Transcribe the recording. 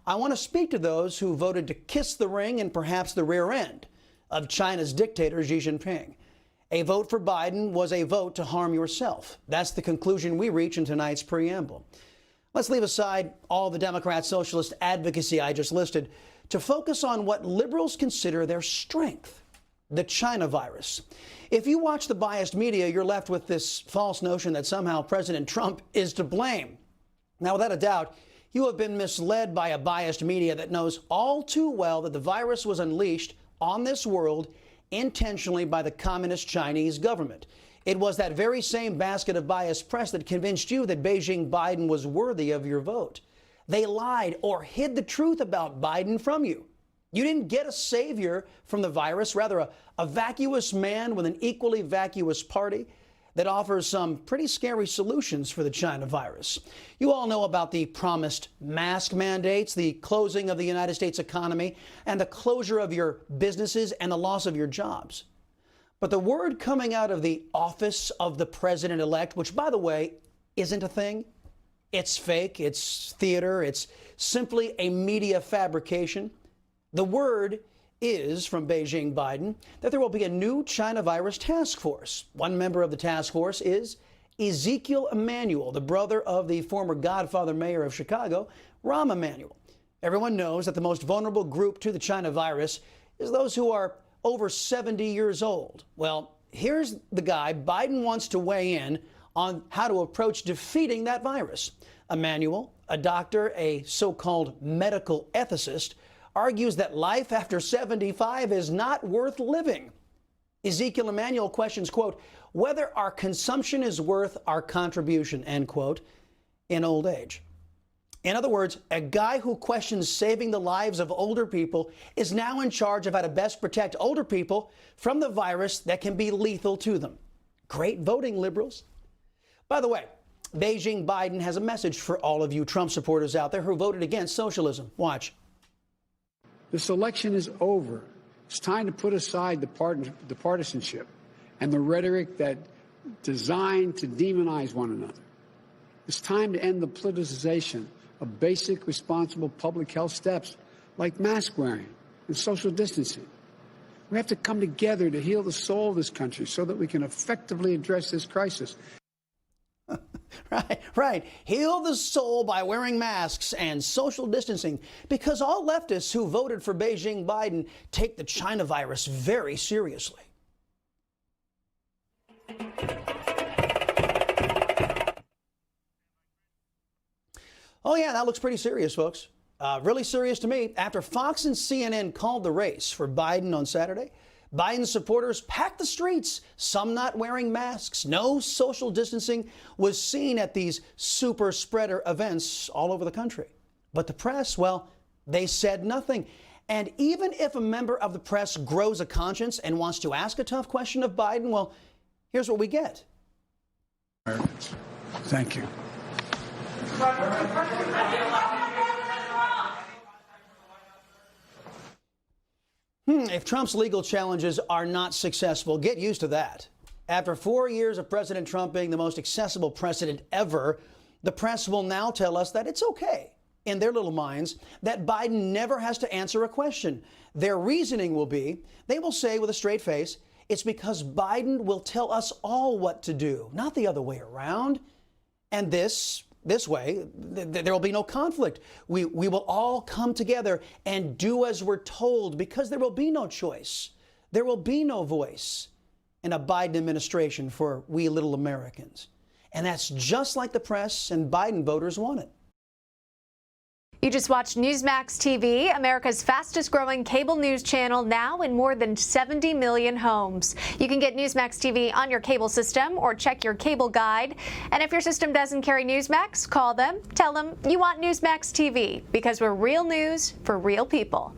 I want to speak to those who voted to kiss the ring and perhaps the rear end of China's dictator Xi Jinping. A vote for Biden was a vote to harm yourself. That's the conclusion we reach in tonight's preamble. Let's leave aside all the Democrat socialist advocacy I just listed to focus on what liberals consider their strength, the China virus. If you watch the biased media, you're left with this false notion that somehow President Trump is to blame. Now, without a doubt, you have been misled by a biased media that knows all too well that the virus was unleashed on this world intentionally by the communist Chinese government. It was that very same basket of biased press that convinced you that Beijing Biden was worthy of your vote. They lied or hid the truth about Biden from you. You didn't get a savior from the virus, rather a vacuous man with an equally vacuous party that offers some pretty scary solutions for the China virus. You all know about the promised mask mandates, the closing of the United States economy, and the closure of your businesses and the loss of your jobs. But the word coming out of the office of the president-elect, which, by the way, isn't a thing. It's fake, it's theater, it's simply a media fabrication. The word is, from Beijing Biden, that there will be a new China virus task force. One member of the task force is Ezekiel Emanuel, the brother of the former Godfather mayor of Chicago, Rahm Emanuel. Everyone knows that the most vulnerable group to the China virus is those who are over 70 years old. Well, here's the guy Biden wants to weigh in on how to approach defeating that virus. Emanuel, a doctor, a so-called medical ethicist, argues that life after 75 is not worth living. Ezekiel Emanuel questions, quote, whether our consumption is worth our contribution, end quote, in old age. In other words, a guy who questions saving the lives of older people is now in charge of how to best protect older people from the virus that can be lethal to them. Great voting, liberals. By the way, Beijing Biden has a message for all of you Trump supporters out there who voted against socialism. Watch. This election is over. It's time to put aside the partisanship and the rhetoric that designed to demonize one another. It's time to end the politicization of basic responsible public health steps like mask wearing and social distancing. We have to come together to heal the soul of this country so that we can effectively address this crisis. Right. Heal the soul by wearing masks and social distancing, because all leftists who voted for Beijing Biden take the China virus very seriously. Oh, yeah, that looks pretty serious, folks. Really serious to me. After Fox and CNN called the race for Biden on Saturday, Biden's supporters packed the streets, some not wearing masks. No social distancing was seen at these super spreader events all over the country. But the press, well, they said nothing. And even if a member of the press grows a conscience and wants to ask a tough question of Biden, well, here's what we get. Thank you. If Trump's legal challenges are not successful, get used to that. After 4 years of President Trump being the most accessible president ever, the press will now tell us that it's okay, in their little minds, that Biden never has to answer a question. Their reasoning will be, they will say with a straight face, it's because Biden will tell us all what to do, not the other way around. And this way, there will be no conflict. We will all come together and do as we're told, because there will be no choice. There will be no voice in a Biden administration for we little Americans. And that's just like the press and Biden voters want it. You just watched Newsmax TV, America's fastest growing cable news channel, now in more than 70 million homes. You can get Newsmax TV on your cable system or check your cable guide. And if your system doesn't carry Newsmax, call them, tell them you want Newsmax TV, because we're real news for real people.